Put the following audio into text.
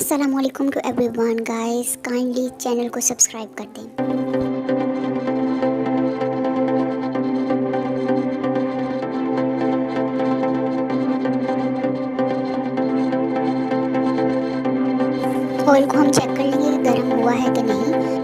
अस्सलामुअलैकुम to everyone guys, kindly channel को subscribe कर दें। ऑयल को हम चेक कर लेंगे कि गर्म हुआ है कि नहीं।